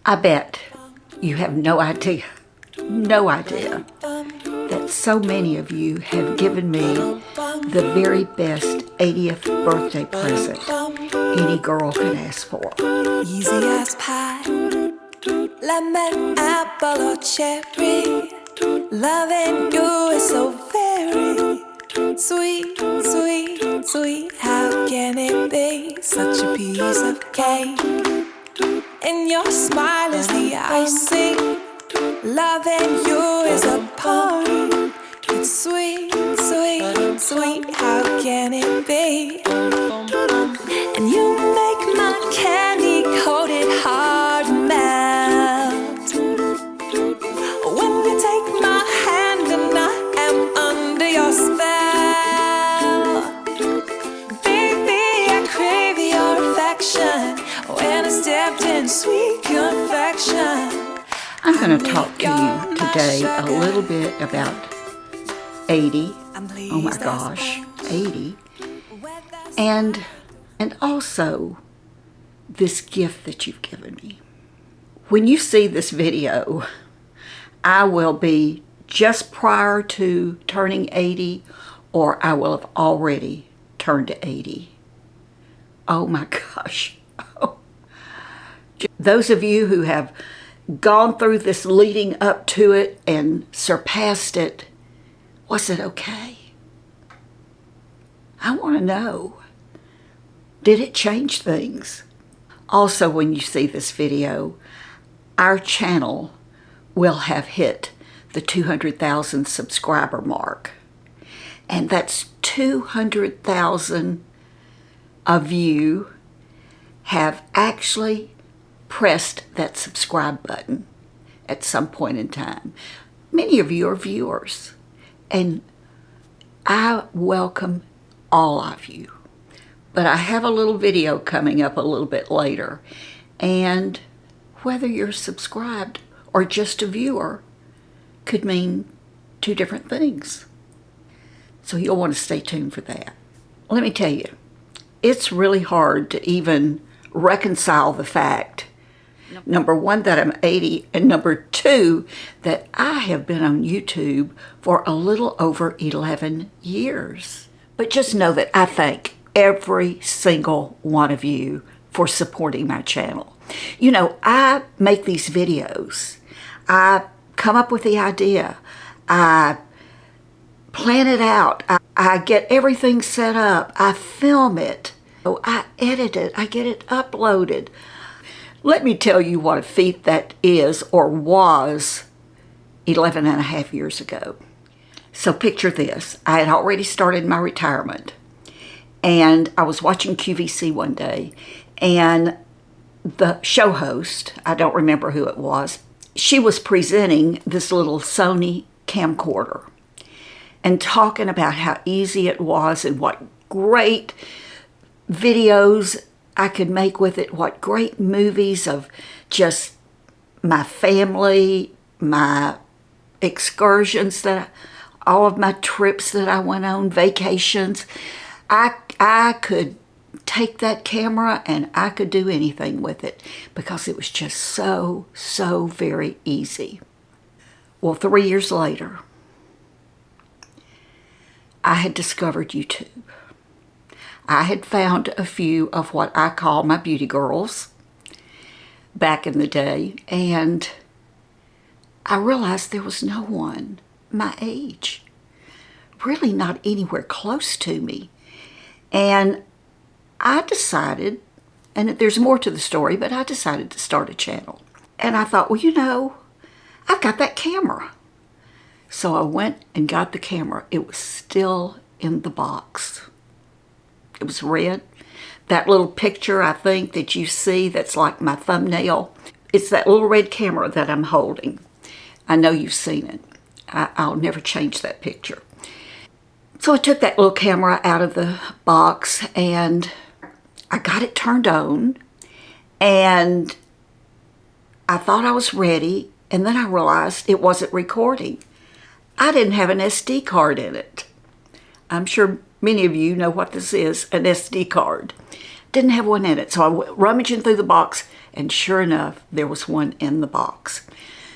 I bet you have no idea that so many of you have given me the very best 80th birthday present any girl could ask for. Easy as pie, lemon, apple or cherry. Loving you is so very sweet, sweet, sweet. How can it be such a piece of cake? And your smile is the icing. Loving you is a party. It's sweet, sweet, sweet. How can it be? And you make my candy coated heart melt. When you take my hand and I am under your spell. Baby, I crave your affection. When I stepped in sweet confection. I'm going to talk to you today a little bit about 80. Oh my gosh, 80. And also this gift that you've given me. When you see this video, I will be just prior to turning 80, or I will have already turned 80. Oh my gosh. Those of you who have gone through this leading up to it and surpassed it, was it okay? I want to know. Did it change things? Also, when you see this video, our channel will have hit the 200,000 subscriber mark. And that's 200,000 of you have actually pressed that subscribe button at some point in time. Many of you are viewers, and I welcome all of you. But I have a little video coming up a little bit later, and whether you're subscribed or just a viewer could mean two different things. So you'll want to stay tuned for that. Let me tell you, it's really hard to even reconcile the fact, number one, that I'm 80, and number two, that I have been on YouTube for a little over 11 years. But just know that I thank every single one of you for supporting my channel. You know, I make these videos. I come up with the idea. I plan it out. I get everything set up. I film it. I edit it. I get it uploaded. Let me tell you what a feat that is, or was, 11 and a half years ago. So picture this. I had already started my retirement, and I was watching QVC one day, and the show host, I don't remember who it was, she was presenting this little Sony camcorder and talking about how easy it was and what great videos I could make with it, what great movies of just my family, my excursions, all of my trips that I went on, vacations. I could take that camera and I could do anything with it because it was just so very easy. Well, 3 years later, I had discovered YouTube. I had found a few of what I call my beauty girls back in the day, and I realized there was no one my age, really not anywhere close to me. And I decided, and there's more to the story, but I decided to start a channel. And I thought, well, you know, I've got that camera. So I went and got the camera. It was still in the box. It was red. That little picture, I think, that you see that's like my thumbnail, it's that little red camera that I'm holding. I know you've seen it. I'll never change that picture. So I took that little camera out of the box and I got it turned on, and I thought I was ready, and then I realized it wasn't recording. I didn't have an SD card in it. I'm sure many of you know what this is, an SD card. Didn't have one in it. So I went rummaging through the box And sure enough, there was one in the box.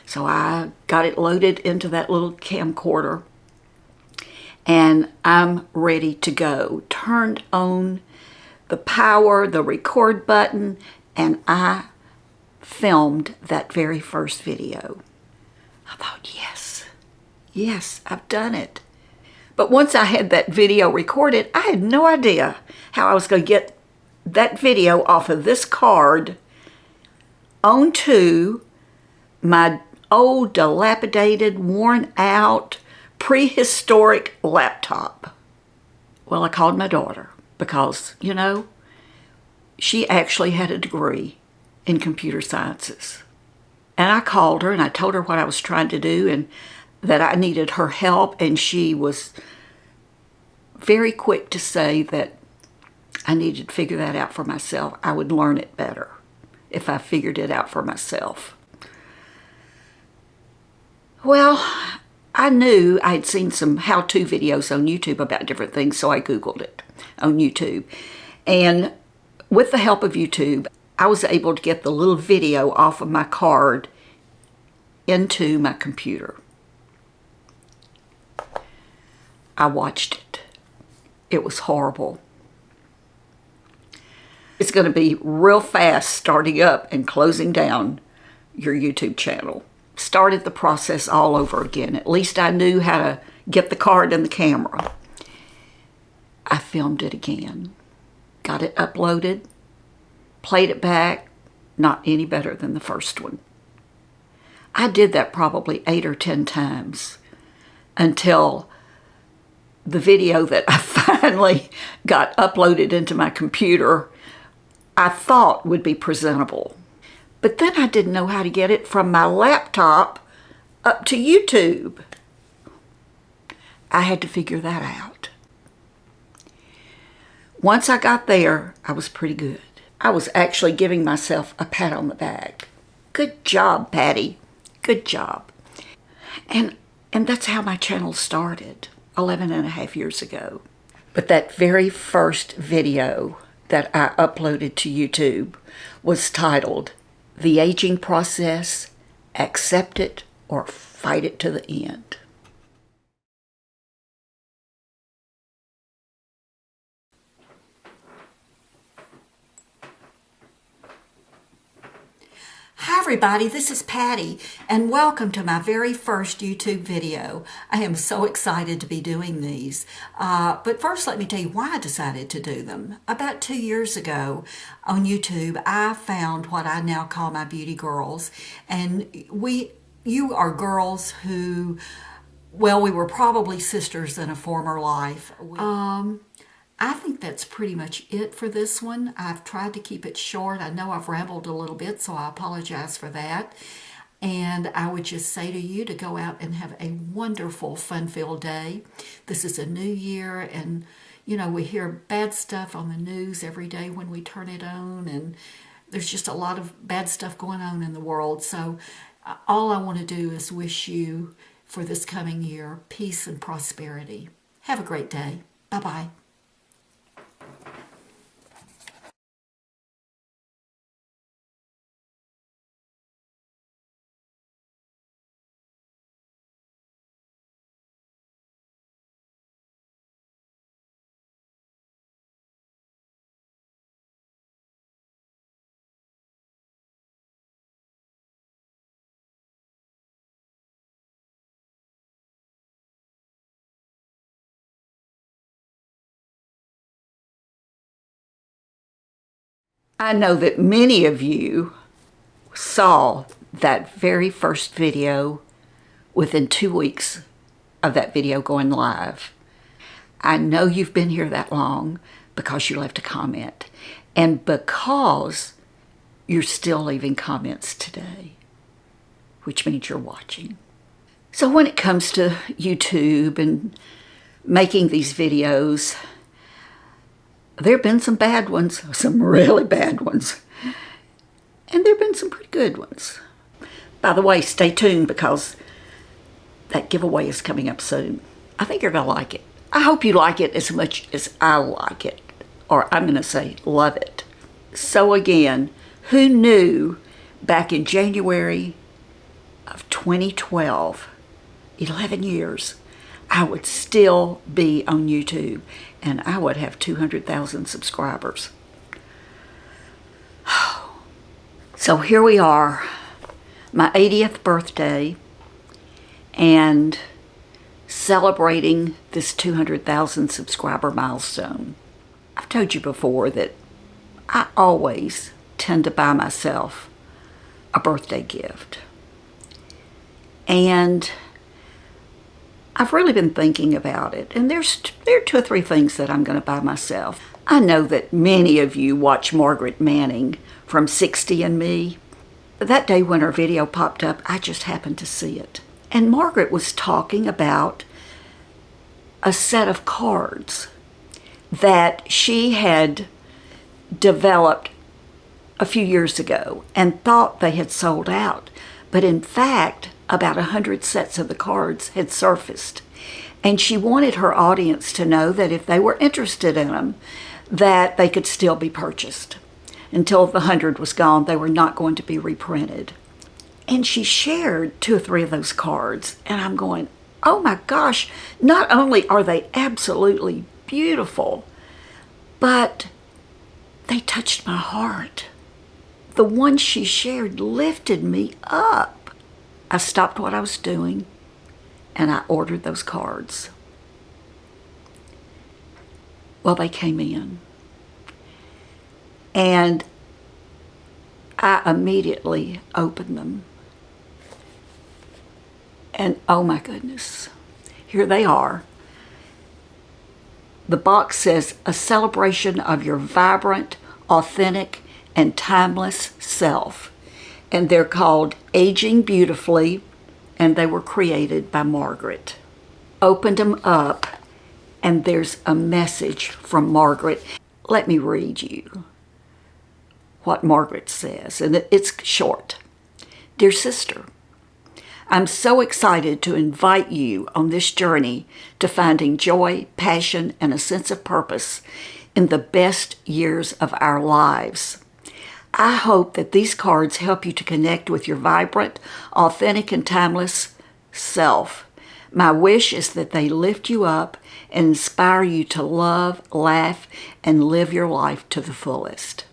So I got it loaded into that little camcorder, and I'm ready to go. Turned on the power, the record button, and I filmed that very first video. I thought, yes, I've done it. But once I had that video recorded, I had no idea how I was going to get that video off of this card onto my old, dilapidated, worn out, prehistoric laptop. Well, I called my daughter because, you know, she actually had a degree in computer sciences. And I called her and I told her what I was trying to do and that I needed her help. And she was very quick to say that I needed to figure that out for myself. I would learn it better if I figured it out for myself. Well, I knew I had seen some how-to videos on YouTube about different things, so I Googled it on YouTube. And with the help of YouTube, I was able to get the little video off of my card into my computer. I watched it. It was horrible. It's going to be real fast starting up and closing down your YouTube channel. Started the process all over again. At least I knew how to get the card and the camera. I filmed it again. Got it uploaded. Played it back. Not any better than the first one. I did that probably 8 or 10 times until the video that I finally got uploaded into my computer I thought would be presentable. But then I didn't know how to get it from my laptop up to YouTube. I had to figure that out. Once I got there, I was pretty good. I was actually giving myself a pat on the back. Good job, Patty. Good job. And that's how my channel started 11 and a half years ago. But that very first video that I uploaded to YouTube was titled, The Aging Process, Accept It or Fight It to the End. Hi everybody, this is Patty, and welcome to my very first YouTube video. I am so excited to be doing these. But first let me tell you why I decided to do them. About 2 years ago on YouTube, I found what I now call my beauty girls. And you are girls who, well, we were probably sisters in a former life. I think that's pretty much it for this one. I've tried to keep it short. I know I've rambled a little bit, so I apologize for that. And I would just say to you to go out and have a wonderful, fun-filled day. This is a new year, and, you know, we hear bad stuff on the news every day when we turn it on, and there's just a lot of bad stuff going on in the world. So all I want to do is wish you, for this coming year, peace and prosperity. Have a great day. Bye-bye. I know that many of you saw that very first video within 2 weeks of that video going live. I know you've been here that long because you left a comment and because you're still leaving comments today, which means you're watching. So when it comes to YouTube and making these videos, there have been some bad ones, some really bad ones, and there have been some pretty good ones. By the way, stay tuned because that giveaway is coming up soon. I think you're going to like it. I hope you like it as much as I like it, or I'm going to say love it. So again, Who knew back in January of 2012, 11 years, I would still be on YouTube and I would have 200,000 subscribers. So here we are, my 80th birthday, and celebrating this 200,000 subscriber milestone. I've told you before that I always tend to buy myself a birthday gift. And I've really been thinking about it, and there are 2 or 3 things that I'm going to buy myself. I know that many of you watch Margaret Manning from 60 and Me. That day when her video popped up, I just happened to see it. And Margaret was talking about a set of cards that she had developed a few years ago and thought they had sold out. But in fact, about 100 sets of the cards had surfaced. And she wanted her audience to know that if they were interested in them, that they could still be purchased. Until the 100 was gone, they were not going to be reprinted. And she shared 2 or 3 of those cards, and I'm going, oh my gosh, not only are they absolutely beautiful, but they touched my heart. The one she shared lifted me up. I stopped what I was doing and I ordered those cards. Well, they came in. And I immediately opened them. And oh my goodness, here they are. The box says, a celebration of your vibrant, authentic, and timeless self. And they're called Aging Beautifully, and they were created by Margaret. Opened them up, and there's a message from Margaret. Let me read you what Margaret says, and it's short. Dear sister, I'm so excited to invite you on this journey to finding joy, passion, and a sense of purpose in the best years of our lives. I hope that these cards help you to connect with your vibrant, authentic, and timeless self. My wish is that they lift you up and inspire you to love, laugh, and live your life to the fullest.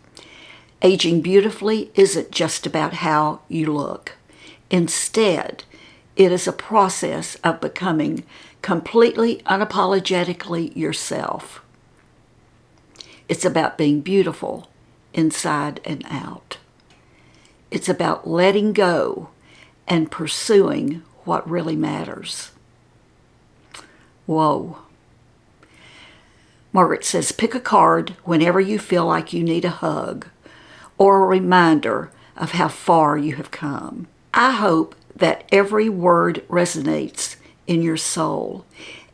Aging beautifully isn't just about how you look. Instead, it is a process of becoming completely unapologetically yourself. It's about being beautiful inside and out. It's about letting go and pursuing what really matters. Whoa. Margaret says, pick a card whenever you feel like you need a hug or a reminder of how far you have come. I hope that every word resonates in your soul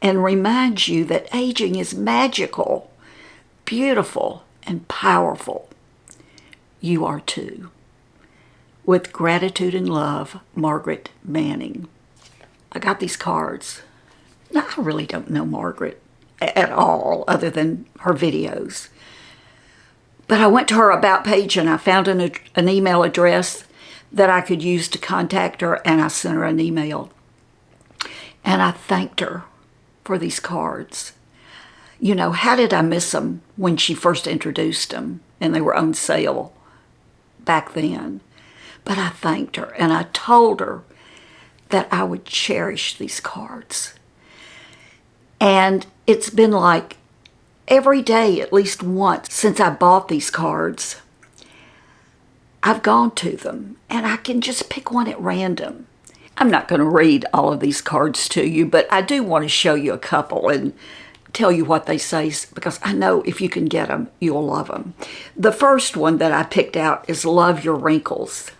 and reminds you that aging is magical, beautiful, and powerful. You are too. With gratitude and love, Margaret Manning. I got these cards. Now, I really don't know Margaret at all, other than her videos. But I went to her About page and I found an email address that I could use to contact her, and I sent her an email. And I thanked her for these cards. You know, how did I miss them when she first introduced them and they were on sale back then? But I thanked her and I told her that I would cherish these cards. And it's been like every day, at least once, since I bought these cards, I've gone to them and I can just pick one at random. I'm not going to read all of these cards to you, but I do want to show you a couple and tell you what they say, because I know if you can get them, you'll love them. The first one that I picked out is Love Your Wrinkles.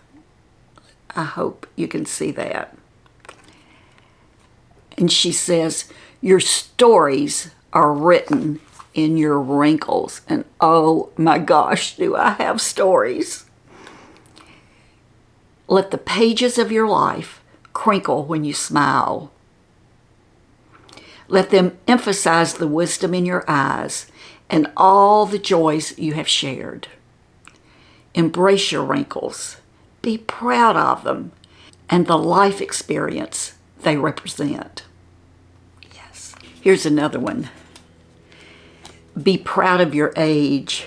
I hope you can see that. And she says, your stories are written in your wrinkles. And oh my gosh, do I have stories. Let the pages of your life crinkle when you smile. Let them emphasize the wisdom in your eyes and all the joys you have shared. Embrace your wrinkles. Be proud of them and the life experience they represent. Yes. Here's another one. Be proud of your age.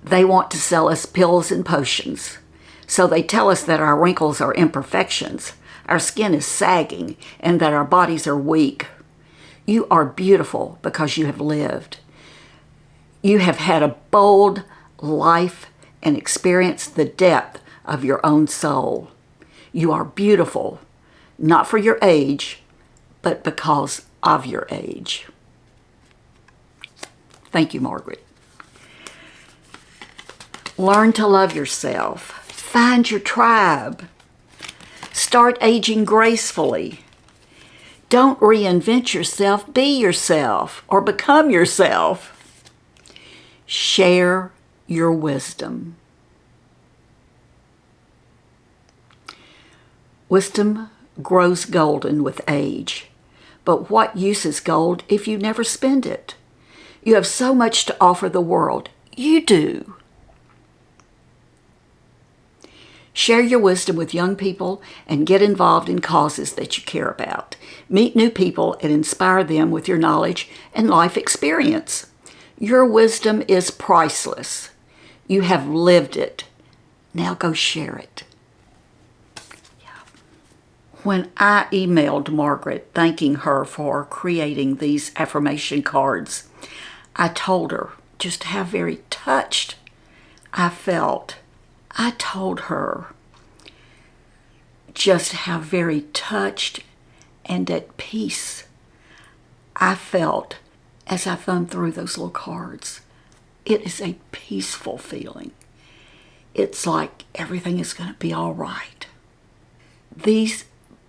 They want to sell us pills and potions. So they tell us that our wrinkles are imperfections, our skin is sagging, and that our bodies are weak. You are beautiful because you have lived. You have had a bold life and experienced the depth of your own soul. You are beautiful, not for your age, but because of your age. Thank you, Margaret. Learn to love yourself. Find your tribe. Start aging gracefully. Don't reinvent yourself. Be yourself or become yourself. Share your wisdom. Wisdom grows golden with age. But what use is gold if you never spend it? You have so much to offer the world. You do. Share your wisdom with young people and get involved in causes that you care about. Meet new people and inspire them with your knowledge and life experience. Your wisdom is priceless. You have lived it. Now go share it. When I emailed Margaret thanking her for creating these affirmation cards, I told her just how very touched I felt. I told her just how very touched and at peace I felt as I thumbed through those little cards. It is a peaceful feeling. It's like everything is going to be all right. These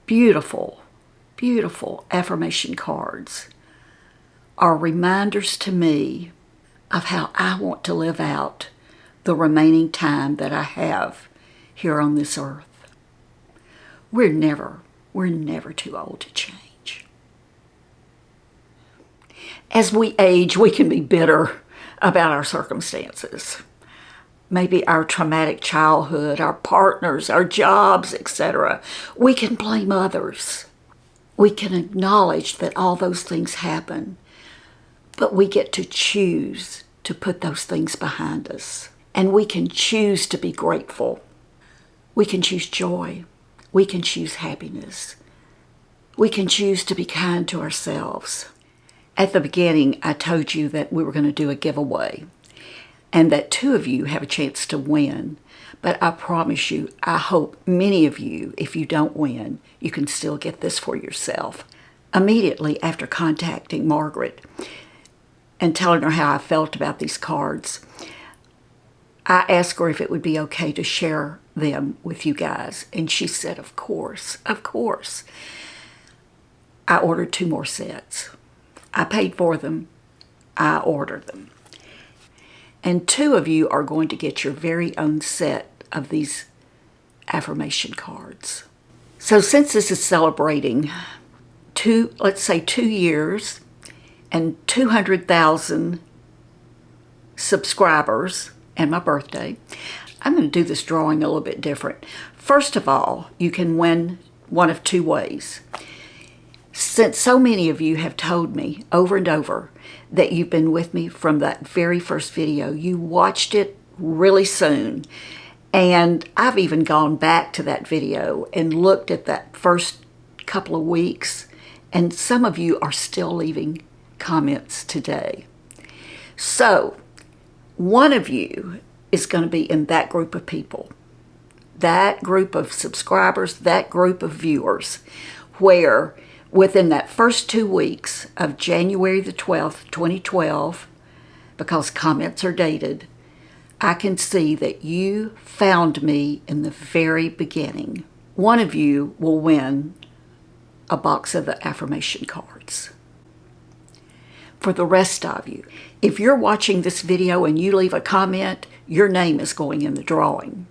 beautiful, beautiful affirmation cards are reminders to me of how I want to live out the remaining time that I have here on this earth. We're never too old to change. As we age, we can be bitter about our circumstances. Maybe our traumatic childhood, our partners, our jobs, etc. We can blame others. We can acknowledge that all those things happen, but we get to choose to put those things behind us. And we can choose to be grateful. We can choose joy. We can choose happiness. We can choose to be kind to ourselves. At the beginning, I told you that we were going to do a giveaway and that 2 of you have a chance to win. But I promise you, I hope many of you, if you don't win, you can still get this for yourself. Immediately after contacting Margaret and telling her how I felt about these cards, I asked her if it would be okay to share them with you guys. And she said, of course, of course. I ordered 2 more sets. I paid for them. I ordered them. And 2 of you are going to get your very own set of these affirmation cards. So since this is celebrating let's say 2 years and 200,000 subscribers, and my birthday, I'm going to do this drawing a little bit different. First of all, you can win one of 2 ways. Since so many of you have told me over and over that you've been with me from that very first video, you watched it really soon, and I've even gone back to that video and looked at that first couple of weeks, and some of you are still leaving comments today. So, one of you is going to be in that group of people, that group of subscribers, that group of viewers, where within that first 2 weeks of January the 12th, 2012, because comments are dated, I can see that you found me in the very beginning. One of you will win a box of the affirmation cards. For the rest of you, if you're watching this video and you leave a comment, your name is going in the drawing.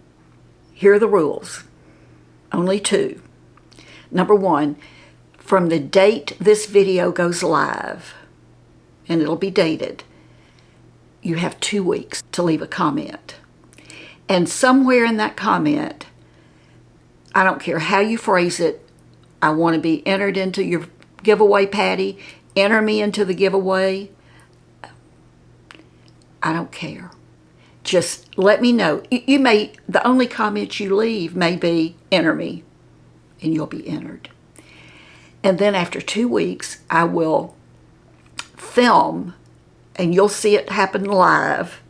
Here are the rules. Only 2. Number 1, from the date this video goes live, and it'll be dated, you have 2 weeks to leave a comment. And somewhere in that comment, I don't care how you phrase it, I want to be entered into your giveaway, Patti. Enter me into the giveaway. I don't care. Just let me know. You may, the only comment you leave may be, enter me, and you'll be entered. And then after 2 weeks, I will film, and you'll see it happen live.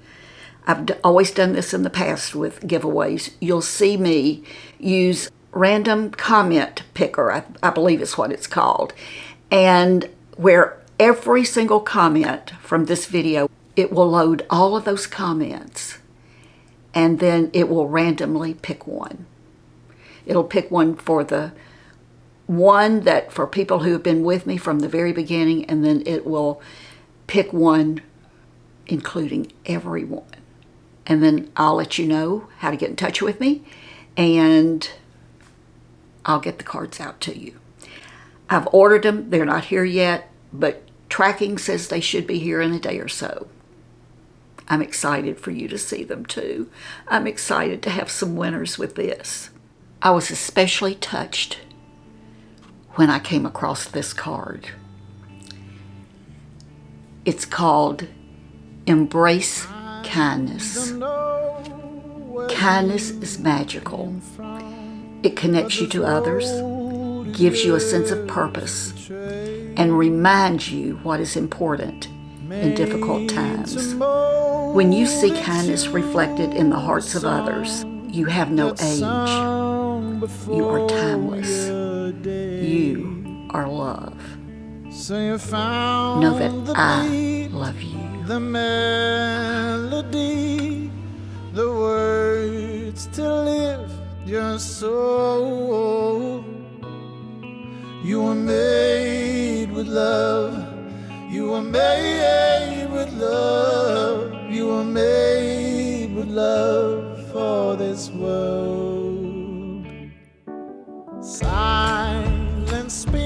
I've always done this in the past with giveaways. You'll see me use random comment picker, I believe is what it's called. And where every single comment from this video, it will load all of those comments, and then it will randomly pick one. It'll pick one for the one that for people who have been with me from the very beginning, and then it will pick one including everyone. And then I'll let you know how to get in touch with me, and I'll get the cards out to you. I've ordered them. They're not here yet, but tracking says they should be here in a day or so. I'm excited for you to see them too. I'm excited to have some winners with this. I was especially touched when I came across this card. It's called Embrace Kindness. Kindness is magical. It connects you to others, gives you a sense of purpose, and reminds you what is important in difficult times. When you see kindness reflected in the hearts of others, you have no age. You are timeless. You are love. Know that I love you. The melody, the words to lift your soul. You were made with love. You were made with love. You were made with love for this world. Silence speaks.